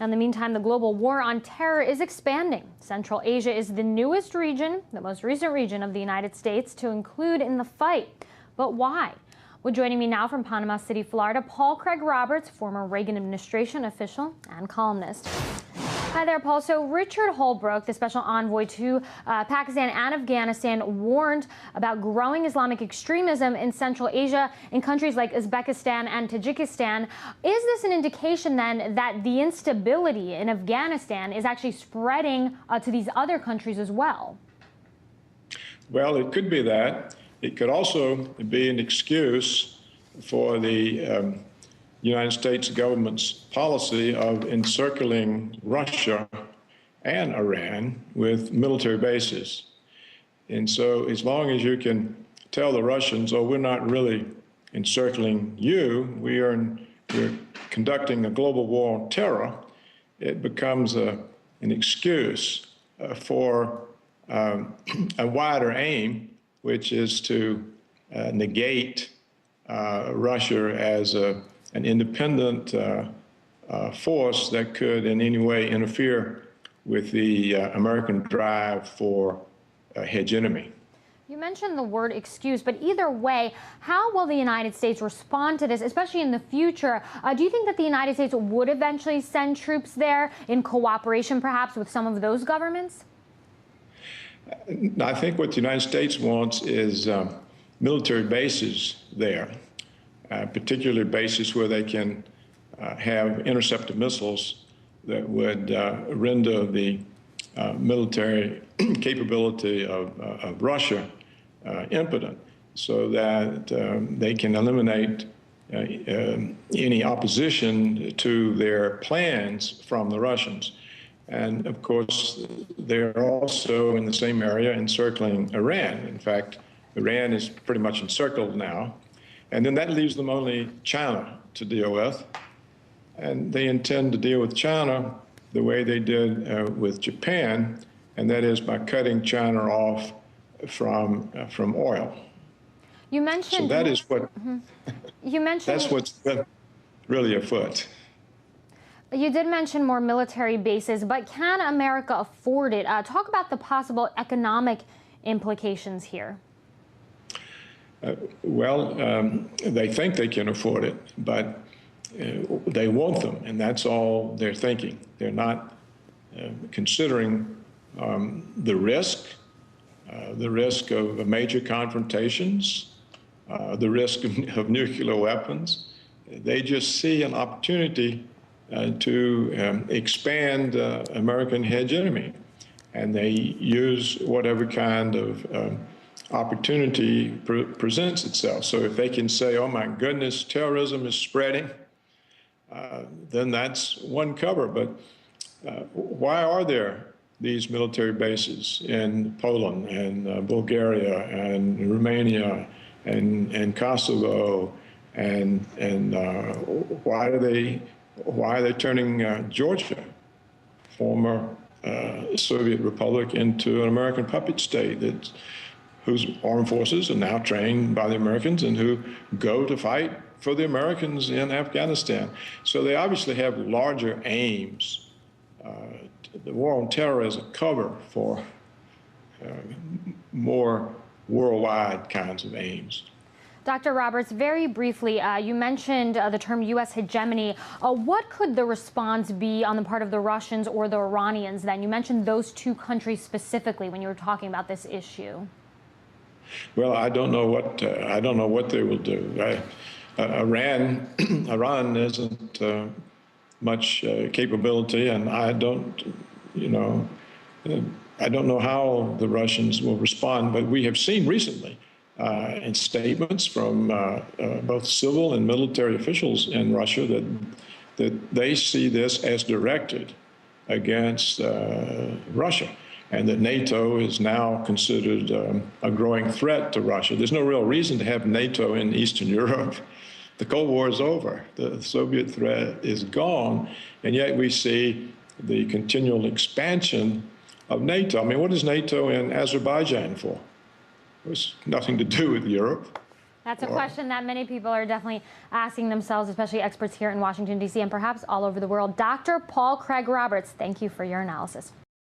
In the meantime, the global war on terror is expanding. Central Asia is the newest region, the most recent region of the United States to include in the fight. But why? Well, joining me now from Panama City, Florida, Paul Craig Roberts, former Reagan administration official and columnist. Hi there, Paul. So Richard Holbrooke, the special envoy to Pakistan and Afghanistan, warned about growing Islamic extremism in Central Asia in countries like Uzbekistan and Tajikistan. Is this an indication then that the instability in Afghanistan is actually spreading to these other countries as well? Well, it could be that. It could also be an excuse for the United States government's policy of encircling Russia and Iran with military bases. And so as long as you can tell the Russians, oh, we're not really encircling you, we're conducting a global war on terror, it becomes an excuse for a wider aim, which is to negate Russia as an independent force that could in any way interfere with the American drive for hegemony. You mentioned the word excuse, but either way, how will the United States respond to this, especially in the future? Do you think that the United States would eventually send troops there in cooperation perhaps with some of those governments? I think what the United States wants is military bases there. Particularly bases where they can have interceptor missiles that would render the military capability of Russia impotent, so that they can eliminate any opposition to their plans from the Russians. And of course, they're also in the same area encircling Iran. In fact, Iran is pretty much encircled now. And then that leaves them only China to deal with. And they intend to deal with China the way they did with Japan, and that is by cutting China off from oil. You mentioned. So that is what. You mentioned. That's what's really afoot. You did mention more military bases, but can America afford it? Talk about the possible economic implications here. They think they can afford it, but they want them, and that's all they're thinking. They're not considering the risk of major confrontations, the risk of nuclear weapons. They just see an opportunity to expand American hegemony, and they use whatever kind of opportunity presents itself. So if they can say, oh my goodness, terrorism is spreading, then that's one cover. But why are there these military bases in Poland and Bulgaria and Romania and Kosovo, and why are they turning Georgia, former Soviet republic, into an American puppet state whose armed forces are now trained by the Americans and who go to fight for the Americans in Afghanistan? So they obviously have larger aims. The war on terror is a cover for more worldwide kinds of aims. Dr. Roberts, very briefly, you mentioned the term U.S. hegemony. What could the response be on the part of the Russians or the Iranians then? You mentioned those two countries specifically when you were talking about this issue. Well, I don't know what they will do. Iran isn't much capability, and I don't know how the Russians will respond. But we have seen recently in statements from both civil and military officials in Russia that they see this as directed against Russia, and that NATO is now considered a growing threat to Russia. There's no real reason to have NATO in Eastern Europe. The Cold War is over. The Soviet threat is gone, and yet we see the continual expansion of NATO. I mean, what is NATO in Azerbaijan for? It was nothing to do with Europe. That's a question that many people are definitely asking themselves, especially experts here in Washington, D.C., and perhaps all over the world. Dr. Paul Craig Roberts, thank you for your analysis.